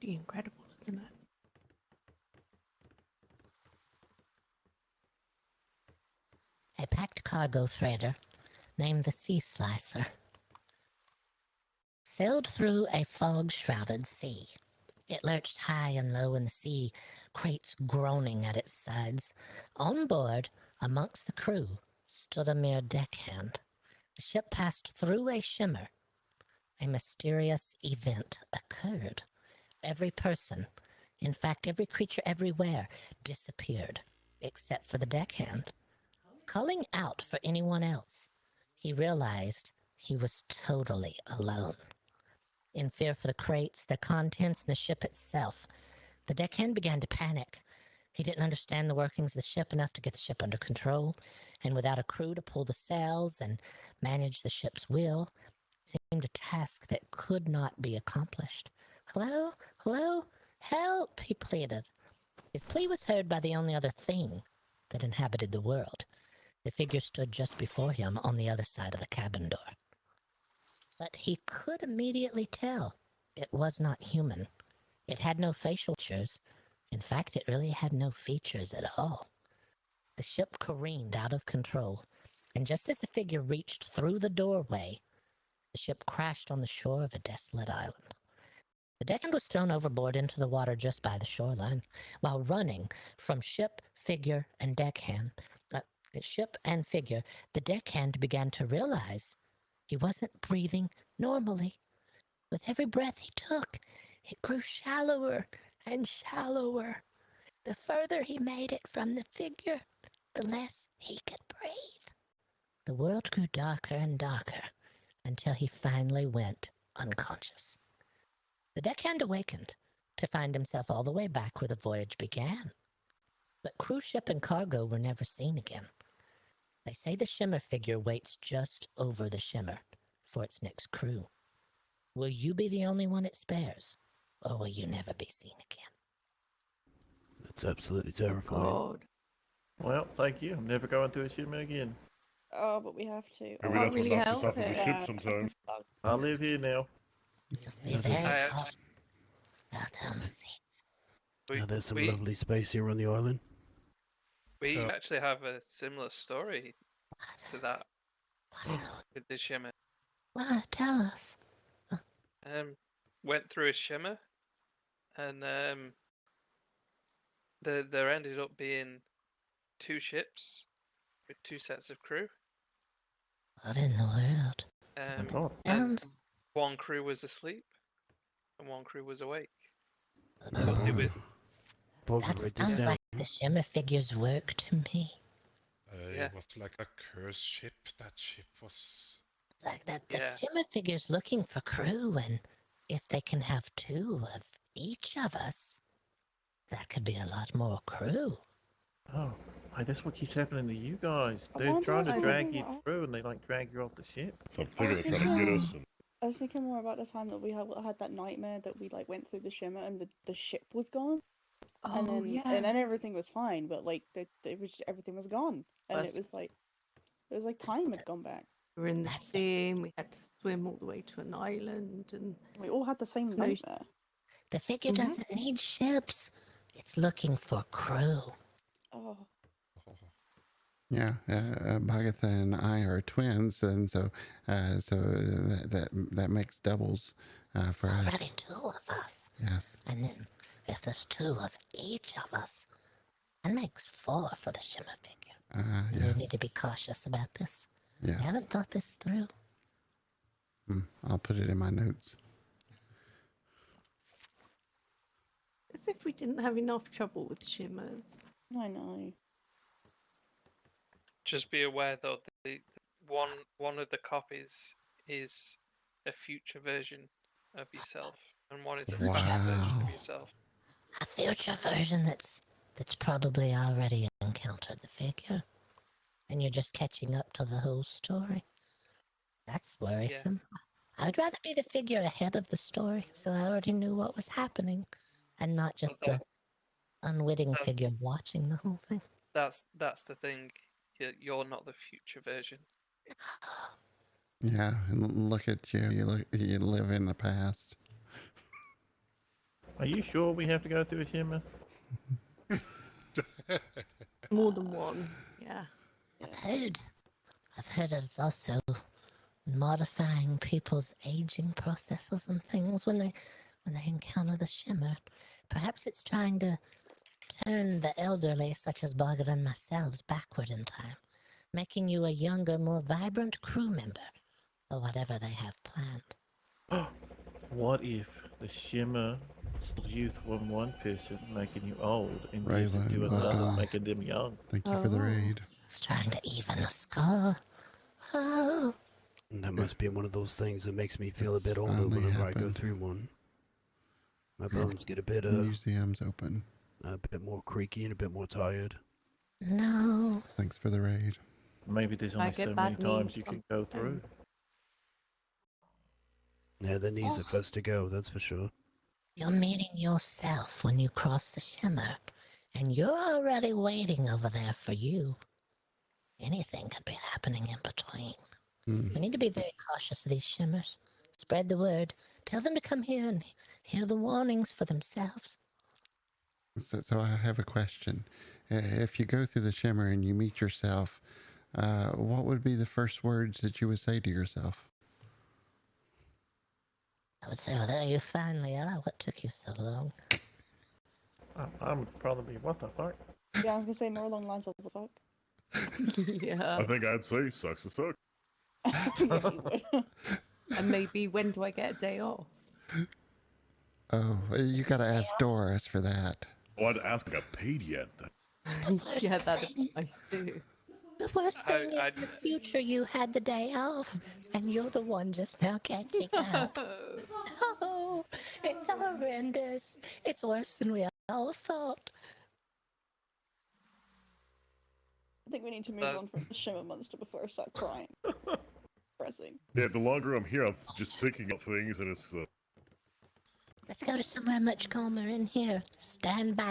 pretty incredible, isn't it? A packed cargo freighter named the Sea Slicer sailed through a fog-shrouded sea. It lurched high and low in the sea, crates groaning at its sides. On board, amongst the crew, stood a mere deckhand. The ship passed through a shimmer. A mysterious event occurred. Every person, in fact every creature everywhere, disappeared, except for the deckhand. Calling out for anyone else, he realized he was totally alone. In fear for the crates, the contents, and the ship itself, the deckhand began to panic. He didn't understand the workings of the ship enough to get the ship under control, and without a crew to pull the sails and manage the ship's wheel, it seemed a task that could not be accomplished. "Hello? Hello? Help!" he pleaded. His plea was heard by the only other thing that inhabited the world. The figure stood just before him on the other side of the cabin door. But he could immediately tell it was not human. It had no facial features. In fact, it really had no features at all. The ship careened out of control, and just as the figure reached through the doorway, the ship crashed on the shore of a desolate island. The deckhand was thrown overboard into the water just by the shoreline. While running from ship, figure, and deckhand, the deckhand began to realize he wasn't breathing normally. With every breath he took, it grew shallower and shallower. The further he made it from the figure, the less he could breathe. The world grew darker and darker until he finally went unconscious. The deckhand awakened to find himself all the way back where the voyage began. But cruise ship and cargo were never seen again. They say the Shimmer figure waits just over the Shimmer for its next crew. Will you be the only one it spares, or will you never be seen again? That's absolutely terrifying. God. Well, thank you. I'm never going through a shipment again. Oh, but we have to. Maybe Oh, that's really what knocks us help off of the it. ship sometimes. I live here now. Just be Yeah, very there's- cautious out there on the seas. Now, there's some lovely space here on the island. We actually have a similar story to that with the Shimmer. What? Tell us. Went through a Shimmer, and there ended up being 2 ships with 2 sets of crew. What in the world? Oh. And Sounds... one crew was asleep, and one crew was awake. Oh, They were, Bogg, that write this sounds down. like the Shimmer figure's work to me. Yeah. It was like a cursed ship. That ship was... It's like that the Yeah. Shimmer figure's looking for crew, and if they can have 2 of each of us, that could be a lot more crew. Oh, hey, that's what keeps happening to you guys. I They're wonder trying to if drag I- you through, and they like drag you off the ship. So I figured they're trying to get us. And... I was thinking more about the time that we had that nightmare that we like went through the Shimmer and the ship was gone. And Oh, then, yeah. and then everything was fine, but like everything was gone, and That's- it was like time had gone back. We were in the That's- sea and we had to swim all the way to an island and We all had the same No. nightmare. The figure doesn't need ships. It's looking for crew. Oh, Yeah, Bagatha and I are twins, and so that makes doubles for There's us. already 2 of us. Yes. And then if there's 2 of each of us, that makes 4 for the Shimmer figure. We Yes. need to be cautious about this. Yes. I haven't thought this through. I'll put it in my notes. as if we didn't have enough trouble with shimmers. I know. just be aware though, the one of the copies is a future version of yourself, and one is a past version of yourself. A future version that's probably already encountered the figure, and you're just catching up to the whole story. That's worrisome. I'd rather be the figure ahead of the story, so I already knew what was happening, and not just the unwitting figure watching the whole thing. That's the thing. You're not the future version. Yeah, and look at you. You live in the past. Are you sure we have to go through a shimmer? More than one. Yeah. I've heard it's also modifying people's aging processes and things when they encounter the shimmer. Perhaps it's trying to turn the elderly, such as BoggOdd and myself, backward in time, making you a younger, more vibrant crew member, or whatever they have planned. What if the shimmer is youth from one person, making you old, and gives it Raylan, to another, welcome. making them young? Thank you for the Oh. raid. It's trying to even the score. Oh, And that must be one of those things that makes me feel It's a bit older finally whenever I go happened. through one. My bones get a bit Museum's open. more creaky and a bit more tired. no. Thanks for the raid. Maybe there's I only get so bad many times knees you can from- go through. Yeah, the knees are first to go, that's for sure. You're meeting yourself when you cross the shimmer, and you're already waiting over there for you. Anything could be happening in between. We need to be very cautious of these shimmers. Spread the word. Tell them to come here and hear the warnings for themselves. So I have a question. If you go through the shimmer and you meet yourself, what would be the first words that you would say to yourself? I would say, well, there you finally are. What took you so long? I'm probably, what the fuck? Yeah, I was gonna say more along the lines of the fuck. Yeah. I think I'd say sucks to suck. Yeah, you would. And maybe when do I get a day off? Oh, you gotta ask Doris for that. Oh, I'd ask if I got paid yet. Yeah, that'd be nice too. The worst thing is I'd- in the future you had the day off, and you're the one just now catching up. Oh, it's horrendous. It's worse than we all thought. I think we need to move on from the shimmer monster before I start crying. Pressing. Yeah, the longer I'm here, I'm just thinking of things, and it's Let's go to somewhere much calmer in here. Stand by.